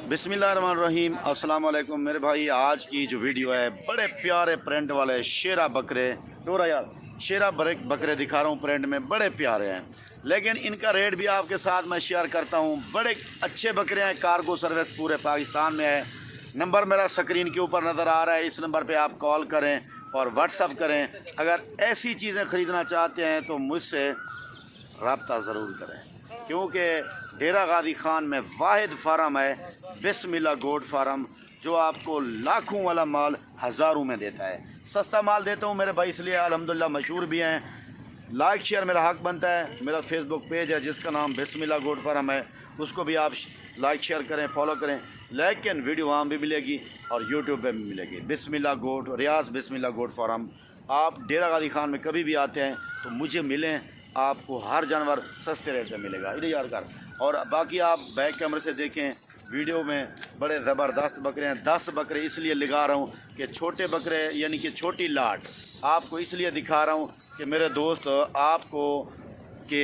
बिस्मिल्लाहिर्रहमानिर्रहीम। अस्सलाम वालेकुम मेरे भाई। आज की जो वीडियो है बड़े प्यारे प्रिंट वाले शेरा बकरे डोरा यार शेरा बकरे दिखा रहा हूँ। प्रिंट में बड़े प्यारे हैं, लेकिन इनका रेट भी आपके साथ मैं शेयर करता हूँ। बड़े अच्छे बकरे हैं, कार्गो सर्विस पूरे पाकिस्तान में है। नंबर मेरा स्क्रीन के ऊपर नज़र आ रहा है, इस नंबर पे आप कॉल करें और व्हाट्सअप करें। अगर ऐसी चीज़ें ख़रीदना चाहते हैं तो मुझसे रब्ता ज़रूर करें, क्योंकि डेरा गाजी खान में वाहिद फार्म है बिस्मिल्लाह गोट फार्म, जो आपको लाखों वाला माल हज़ारों में देता है। सस्ता माल देता हूँ मेरे भाई, इसलिए अल्हम्दुलिल्लाह मशहूर भी हैं। लाइक शेयर मेरा हक बनता है। मेरा फेसबुक पेज है जिसका नाम बिस्मिल्लाह गोट फार्म है, उसको भी आप लाइक शेयर करें, फॉलो करें। लेकिन वीडियो वहाँ भी मिलेगी और यूट्यूब पे भी मिलेगी। बिस्मिल्लाह गोट रियाज बिस्मिल्लाह गोट फार्म। आप डेरा गाजी खान में कभी भी आते हैं तो मुझे मिलें, आपको हर जानवर सस्ते रेट में मिलेगा। इधर यार कर। और बाकी आप बैक कैमरे से देखें, वीडियो में बड़े ज़बरदस्त बकरे हैं। 10 बकरे इसलिए लगा रहा हूँ कि छोटे बकरे यानी कि छोटी लाट आपको इसलिए दिखा रहा हूँ कि मेरे दोस्त आपको कि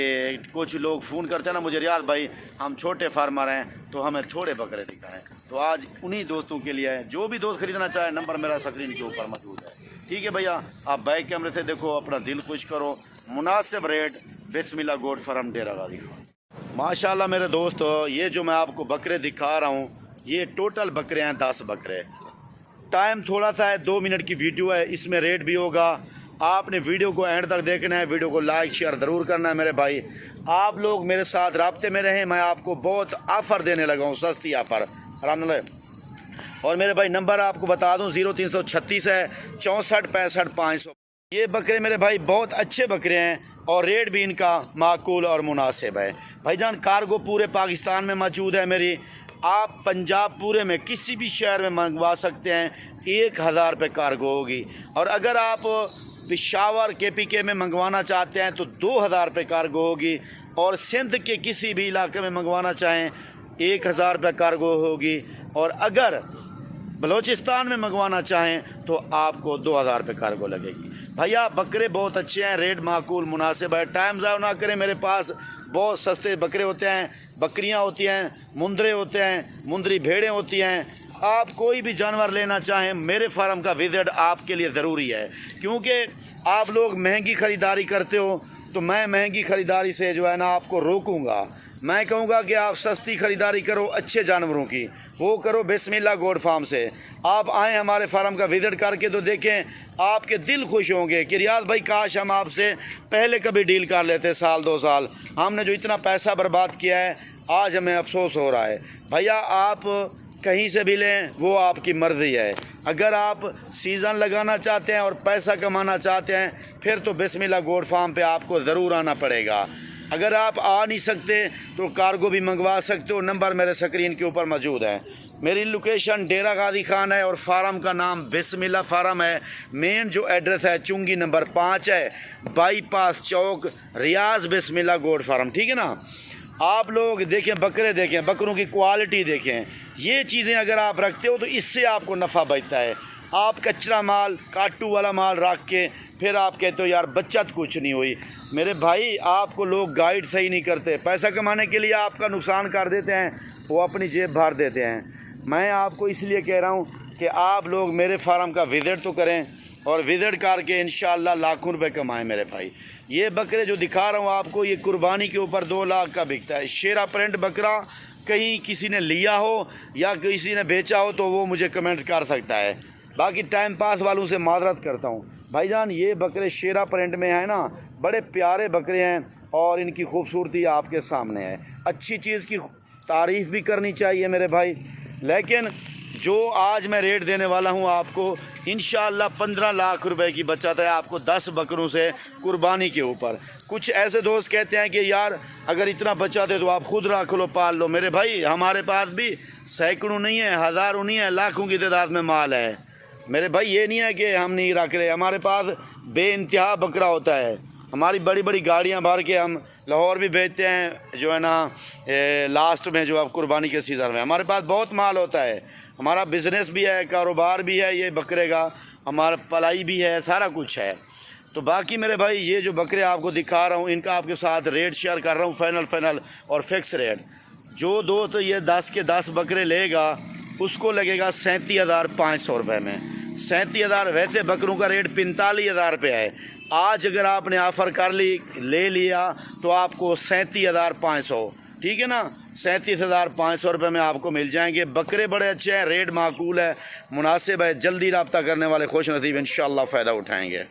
कुछ लोग फ़ोन करते हैं ना मुझे, रियाज भाई हम छोटे फार्मर हैं तो हमें थोड़े बकरे दिखाएं। तो आज उन्हीं दोस्तों के लिए है, जो भी दोस्त ख़रीदना चाहे नंबर मेरा स्क्रीन के ऊपर मौजूद है। ठीक है भैया, आप बैक कैमरे से देखो, अपना दिल खुश करो। मुनासिब रेट बिस्मिल्लाह गोट फार्म डेरा गाजी खान। माशाल्लाह मेरे दोस्त, ये जो मैं आपको बकरे दिखा रहा हूँ ये टोटल बकरे हैं 10 बकरे। टाइम थोड़ा सा है, 2 मिनट की वीडियो है, इसमें रेट भी होगा। आपने वीडियो को एंड तक देखना है, वीडियो को लाइक शेयर ज़रूर करना है मेरे भाई। आप लोग मेरे साथ राब्ते में रहें, मैं आपको बहुत ऑफ़र देने लगा हूँ, सस्ती ऑफ़र अलहम्दुलिल्लाह। और मेरे भाई नंबर आपको बता दूं 0336 है 64 65 500। ये बकरे मेरे भाई बहुत अच्छे बकरे हैं और रेट भी इनका माकूल और मुनासिब है। भाईजान कार्गो पूरे पाकिस्तान में मौजूद है मेरी। आप पंजाब पूरे में किसी भी शहर में मंगवा सकते हैं, 1000 रुपये कार्गो होगी। और अगर आप पेशावर KPK में मंगवाना चाहते हैं तो 2000 रुपये कार्गो होगी। और सिंध के किसी भी इलाके में मंगवाना चाहें 1000 रुपये कार्गो होगी। और अगर बलूचिस्तान में मंगवाना चाहें तो आपको 2000 रुपये कार्गो लगेगी। भैया बकरे बहुत अच्छे हैं, रेट माकूल मुनासिब है। टाइम ज़ाया ना करें, मेरे पास बहुत सस्ते बकरे होते हैं, बकरियां होती हैं, मुंदरे होते हैं, मुंदरी भेड़ें होती हैं। आप कोई भी जानवर लेना चाहें मेरे फार्म का विज़िट आपके लिए ज़रूरी है, क्योंकि आप लोग महंगी ख़रीदारी करते हो तो मैं महंगी ख़रीदारी से जो है ना आपको रोकूँगा। मैं कहूँगा कि आप सस्ती ख़रीदारी करो, अच्छे जानवरों की वो करो बिस्मिल्लाह गोट फार्म से। आप आएँ हमारे फार्म का विज़िट करके तो देखें, आपके दिल खुश होंगे कि रियाज भाई काश हम आपसे पहले कभी डील कर लेते, साल 2 साल हमने जो इतना पैसा बर्बाद किया है आज हमें अफसोस हो रहा है। भैया आप कहीं से भी लें वो आपकी मर्ज़ी है। अगर आप सीज़न लगाना चाहते हैं और पैसा कमाना चाहते हैं फिर तो बिस्मिल्लाह गोट फार्म पे आपको ज़रूर आना पड़ेगा। अगर आप आ नहीं सकते तो कार्गो भी मंगवा सकते हो, नंबर मेरे स्क्रीन के ऊपर मौजूद है। मेरी लोकेशन डेरा गाजी खान है और फार्म का नाम बिस्मिल्लाह फार्म है। मेन जो एड्रेस है चुंगी नंबर 5 है, बाईपास चौक, रियाज बिस्मिल्लाह गोट फार्म। ठीक है ना। आप लोग देखें, बकरे देखें, बकरों की क्वालिटी देखें। ये चीज़ें अगर आप रखते हो तो इससे आपको नफ़ा बचता है। आप कचरा माल, काटू वाला माल रख के फिर आप कहते हो यार बचत कुछ नहीं हुई। मेरे भाई आपको लोग गाइड सही नहीं करते, पैसा कमाने के लिए आपका नुकसान कर देते हैं, वो अपनी जेब भर देते हैं। मैं आपको इसलिए कह रहा हूँ कि आप लोग मेरे फार्म का विज़िट तो करें और विज़िट करके इंशाअल्लाह लाखों रुपए कमाएं मेरे भाई। ये बकरे जो दिखा रहा हूँ आपको, ये कुर्बानी के ऊपर 2 लाख का बिकता है। शेरा प्रिंट बकरा कहीं किसी ने लिया हो या किसी ने बेचा हो तो वो मुझे कमेंट कर सकता है। बाकी टाइम पास वालों से माजरत करता हूँ भाईजान। ये बकरे शेरा प्रिंट में है ना, बड़े प्यारे बकरे हैं और इनकी खूबसूरती आपके सामने है। अच्छी चीज़ की तारीफ़ भी करनी चाहिए मेरे भाई। लेकिन जो आज मैं रेट देने वाला हूँ आपको, इंशाअल्लाह 15 लाख रुपए की बचत है आपको 10 बकरों से कुर्बानी के ऊपर। कुछ ऐसे दोस्त कहते हैं कि यार अगर इतना बचत है तो आप खुद रख लो, पाल लो। मेरे भाई हमारे पास भी सैकड़ों नहीं है, हज़ारों नहीं है, लाखों की तादाद में माल है मेरे भाई। ये नहीं है कि हम नहीं रख रहे, हमारे पास बेइंतहा बकरा होता है। हमारी बड़ी बड़ी गाड़ियां भर के हम लाहौर भी भेजते हैं, जो है ना लास्ट में जो अब कुर्बानी के सीज़न में हमारे पास बहुत माल होता है। हमारा बिज़नेस भी है, कारोबार भी है, ये बकरे का हमारा पलाई भी है, सारा कुछ है। तो बाकी मेरे भाई ये जो बकरे आपको दिखा रहा हूँ इनका आपके साथ रेट शेयर कर रहा हूँ, फाइनल और फिक्स रेट। जो दोस्त ये 10 के 10 बकरे लेगा उसको लगेगा 37,500 रुपये में। 37,000, वैसे बकरों का रेट 45,000 रुपये है। आज अगर आपने ऑफ़र कर ले लिया तो आपको 37,500, ठीक है ना, 37,500 रुपये में आपको मिल जाएंगे। बकरे बड़े अच्छे हैं, रेट माकूल है, मुनासिब है। जल्दी रब्ता करने वाले खुश नसीब इंशाअल्लाह फ़ायदा उठाएंगे।